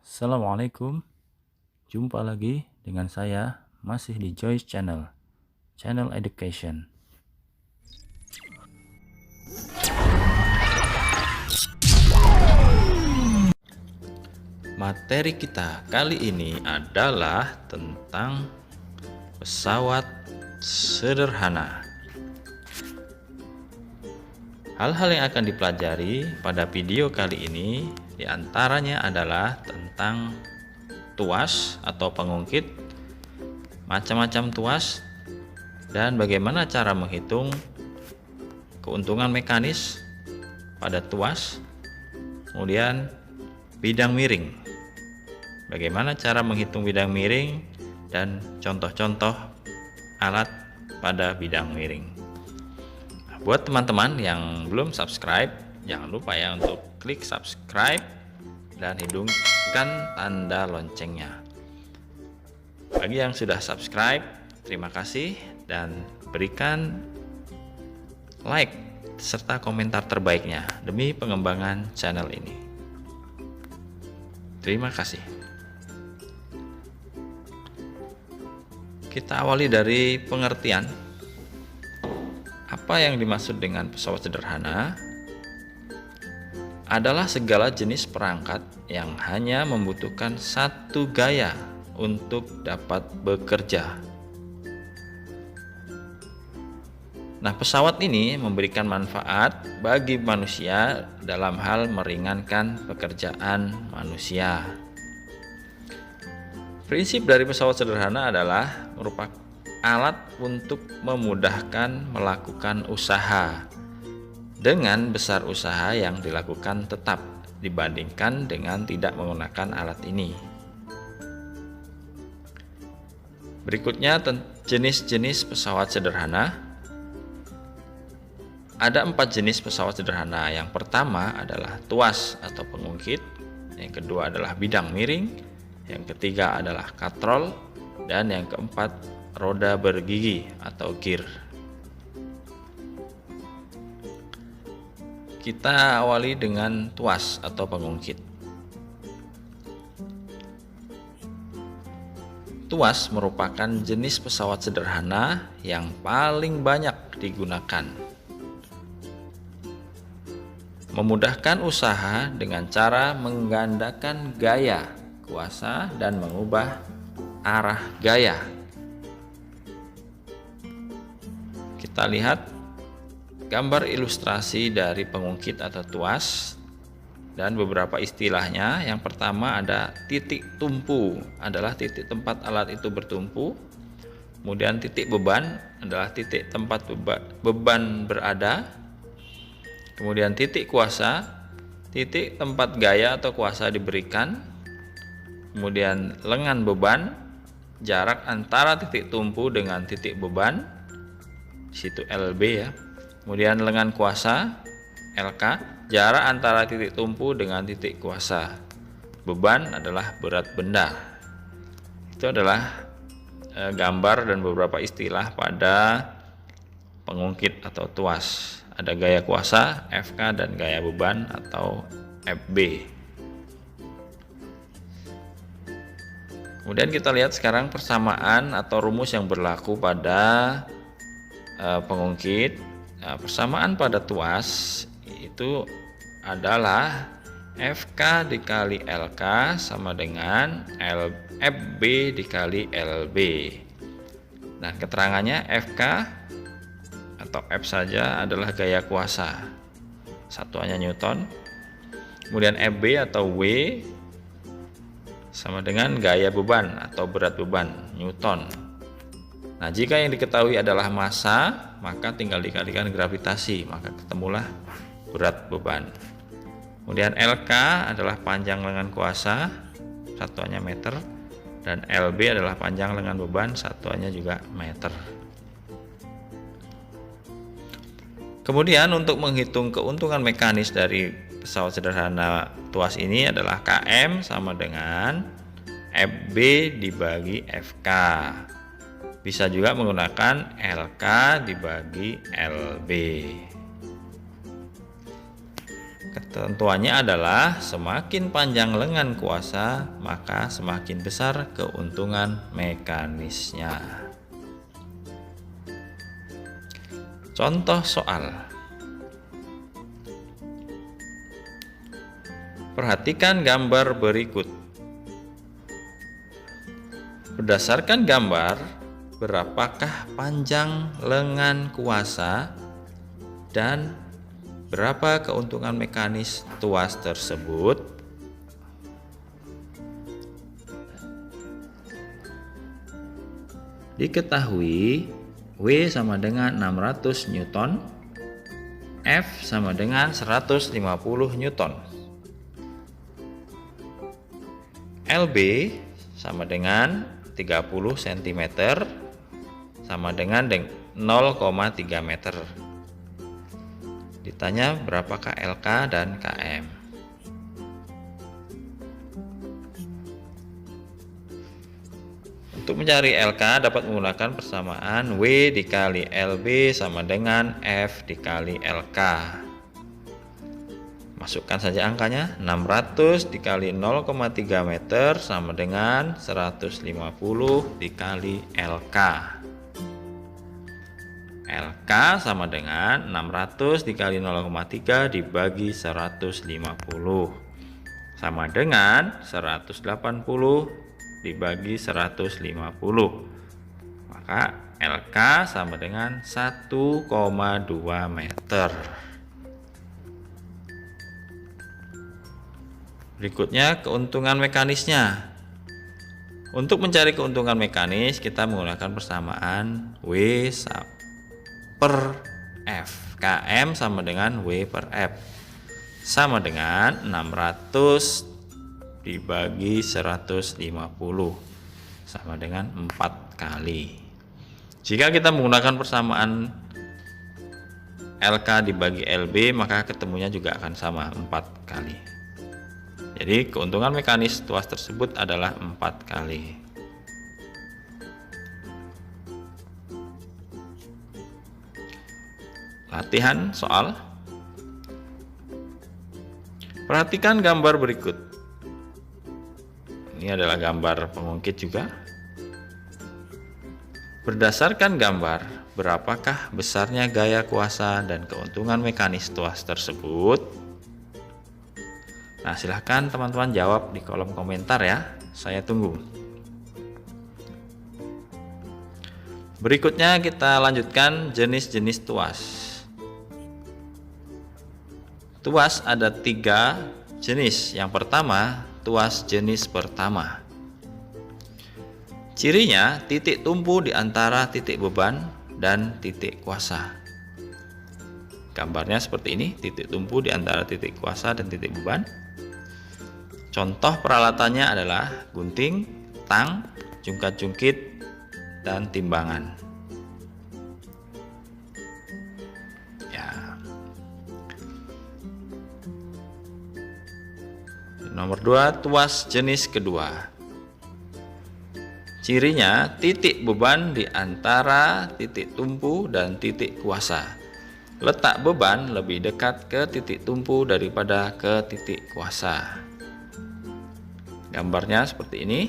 Assalamualaikum, jumpa lagi dengan saya masih di Joyce Channel, Channel Education. Materi kita kali ini adalah tentang pesawat sederhana. Hal-hal yang akan dipelajari pada video kali ini diantaranya adalah tentang tuas atau pengungkit, macam-macam tuas, dan bagaimana cara menghitung keuntungan mekanis pada tuas, kemudian bidang miring. Bagaimana cara menghitung bidang miring dan contoh-contoh alat pada bidang miring. Buat teman-teman yang belum subscribe, jangan lupa ya untuk klik subscribe dan hidupkan tanda loncengnya. Bagi yang sudah subscribe, terima kasih dan berikan like serta komentar terbaiknya demi pengembangan channel ini. Terima kasih. Kita awali dari pengertian. Apa yang dimaksud dengan pesawat sederhana? Adalah segala jenis perangkat yang hanya membutuhkan satu gaya untuk dapat bekerja. Nah, pesawat ini memberikan manfaat bagi manusia dalam hal meringankan pekerjaan manusia. Prinsip dari pesawat sederhana adalah merupakan alat untuk memudahkan melakukan usaha dengan besar usaha yang dilakukan tetap dibandingkan dengan tidak menggunakan alat ini. Berikutnya jenis-jenis pesawat sederhana. Ada 4 jenis pesawat sederhana. Yang pertama adalah tuas atau pengungkit, yang kedua adalah bidang miring, yang ketiga adalah katrol, dan yang keempat roda bergigi atau gear. Kita awali dengan tuas atau pengungkit. Tuas merupakan jenis pesawat sederhana yang paling banyak digunakan. Memudahkan usaha dengan cara menggandakan gaya, kuasa, dan mengubah arah gaya. Kita lihat gambar ilustrasi dari pengungkit atau tuas dan beberapa istilahnya. Yang pertama ada titik tumpu, adalah titik tempat alat itu bertumpu. Kemudian titik beban adalah titik tempat beban berada. Kemudian titik kuasa, titik tempat gaya atau kuasa diberikan. Kemudian lengan beban, jarak antara titik tumpu dengan titik beban, di situ LB ya. Kemudian lengan kuasa LK, jarak antara titik tumpu dengan titik kuasa. Beban adalah berat benda. Itu adalah gambar dan beberapa istilah pada pengungkit atau tuas. Ada gaya kuasa FK dan gaya beban atau FB. Kemudian kita lihat sekarang persamaan atau rumus yang berlaku pada pengungkit. Nah, persamaan pada tuas itu adalah FK dikali LK sama dengan FB dikali LB. Nah, keterangannya FK atau F saja adalah gaya kuasa, satuannya Newton. Kemudian FB atau W sama dengan gaya beban atau berat beban, Newton. Nah, jika yang diketahui adalah massa, maka tinggal dikalikan gravitasi, maka ketemulah berat beban. Kemudian LK adalah panjang lengan kuasa, satuannya meter, dan LB adalah panjang lengan beban, satuannya juga meter. Kemudian untuk menghitung keuntungan mekanis dari pesawat sederhana tuas ini adalah KM sama dengan FB dibagi FK. Bisa juga menggunakan LK dibagi LB. Ketentuannya adalah semakin panjang lengan kuasa, maka semakin besar keuntungan mekanisnya. Contoh soal. Perhatikan gambar berikut. Berdasarkan gambar, berapakah panjang lengan kuasa dan berapa keuntungan mekanis tuas tersebut? Diketahui W sama dengan 600 Newton, F sama dengan 150 Newton. LB sama dengan 30 cm sama dengan 0,3 meter. Ditanya berapakah LK dan KM. Untuk mencari LK dapat menggunakan persamaan W dikali LB sama dengan F dikali LK. Masukkan saja angkanya. 600 dikali 0,3 meter sama dengan 150 dikali LK. LK sama dengan 600 dikali 0,3 dibagi 150 sama dengan 180 dibagi 150. Maka LK sama dengan 1,2 meter. Berikutnya keuntungan mekanisnya. Untuk mencari keuntungan mekanis kita menggunakan persamaan W per F. KM sama dengan W per F sama dengan 600 dibagi 150 sama dengan 4 kali. Jika kita menggunakan persamaan LK dibagi LB, maka ketemunya juga akan sama 4 kali. Jadi keuntungan mekanis tuas tersebut adalah 4 kali. Latihan soal. Perhatikan gambar berikut. Ini adalah gambar pengungkit juga. Berdasarkan gambar, berapakah besarnya gaya kuasa dan keuntungan mekanis tuas tersebut? Nah, silahkan teman-teman jawab di kolom komentar ya. Saya tunggu. Berikutnya kita lanjutkan jenis-jenis tuas. Tuas ada 3 jenis. Yang pertama, tuas jenis pertama. Cirinya titik tumpu di antara titik beban dan titik kuasa. Gambarnya seperti ini, titik tumpu di antara titik kuasa dan titik beban. Contoh peralatannya adalah gunting, tang, jungkat-jungkit, dan timbangan. Nomor 2, tuas jenis kedua. Cirinya titik beban di antara titik tumpu dan titik kuasa. Letak beban lebih dekat ke titik tumpu daripada ke titik kuasa. Gambarnya seperti ini.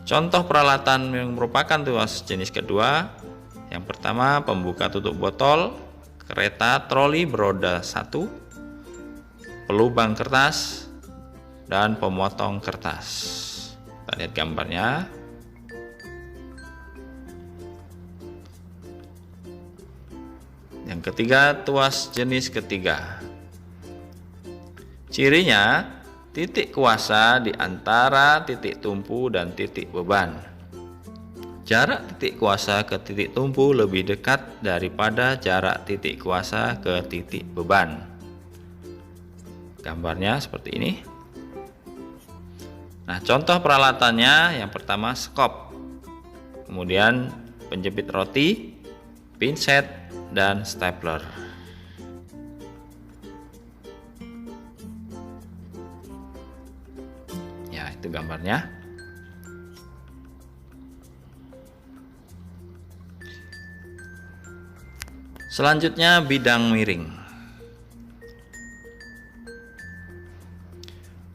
Contoh peralatan yang merupakan tuas jenis kedua. Yang pertama, pembuka tutup botol, kereta troli beroda 1, pelubang kertas, dan pemotong kertas. Kita lihat gambarnya. Yang ketiga, tuas jenis ketiga. Cirinya titik kuasa di antara titik tumpu dan titik beban. Jarak titik kuasa ke titik tumpu lebih dekat daripada jarak titik kuasa ke titik beban. Gambarnya seperti ini. Nah, contoh peralatannya yang pertama skop, kemudian penjepit roti, pinset, dan stapler. Ya, itu gambarnya. Selanjutnya bidang miring.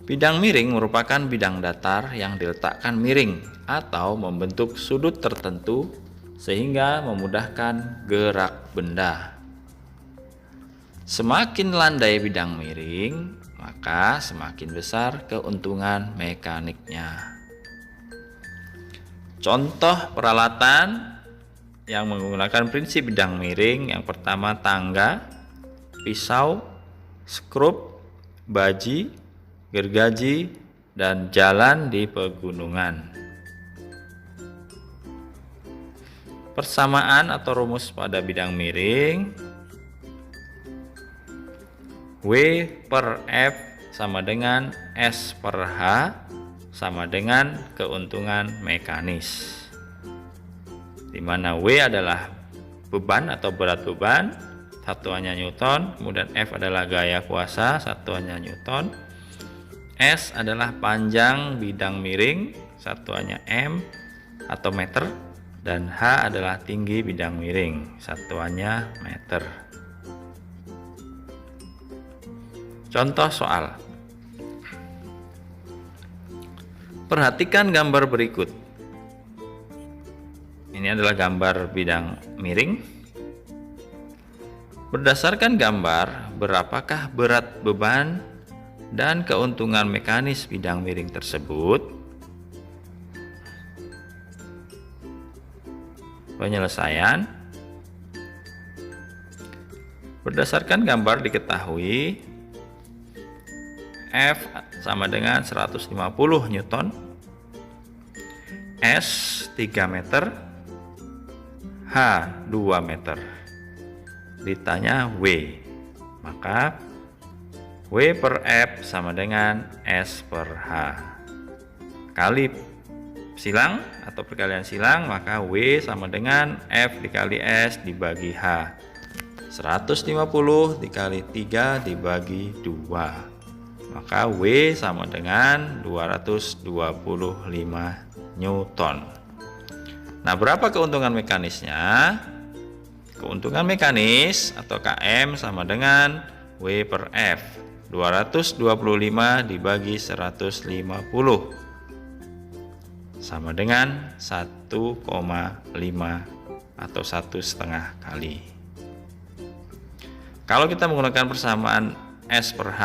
Bidang miring merupakan bidang datar yang diletakkan miring atau membentuk sudut tertentu sehingga memudahkan gerak benda. Semakin landai bidang miring, maka semakin besar keuntungan mekaniknya. Contoh peralatan yang menggunakan prinsip bidang miring, yang pertama tangga, pisau, skrup, baji, gergaji, dan jalan di pegunungan. Persamaan atau rumus pada bidang miring, W per F sama dengan S per H sama dengan keuntungan mekanis, di mana W adalah beban atau berat beban, satuannya Newton, kemudian F adalah gaya kuasa, satuannya Newton, S adalah panjang bidang miring, satuannya M atau meter, dan H adalah tinggi bidang miring, satuannya meter. Contoh soal. Perhatikan gambar berikut. Ini adalah gambar bidang miring. Berdasarkan gambar, berapakah berat beban dan keuntungan mekanis bidang miring tersebut? Penyelesaian. Berdasarkan gambar diketahui F sama dengan 150 Newton, S 3 meter, H 2 meter. Ditanya W, maka W per F sama dengan S per H. Kali silang atau perkalian silang, maka W sama dengan F dikali S dibagi H. 150 dikali 3 dibagi 2. Maka W sama dengan 225 Newton. Nah, berapa keuntungan mekanisnya? Keuntungan mekanis atau KM sama dengan W per F. 225 dibagi 150 sama dengan 1,5 atau 1,5 kali. Kalau kita menggunakan persamaan S per H,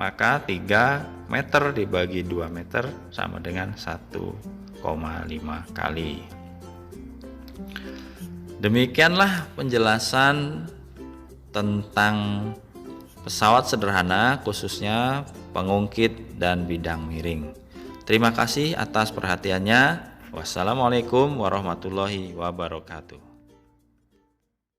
maka 3 meter dibagi 2 meter sama dengan 1,5 kali. Demikianlah penjelasan tentang pesawat sederhana, khususnya pengungkit dan bidang miring. Terima kasih atas perhatiannya. Wassalamualaikum warahmatullahi wabarakatuh.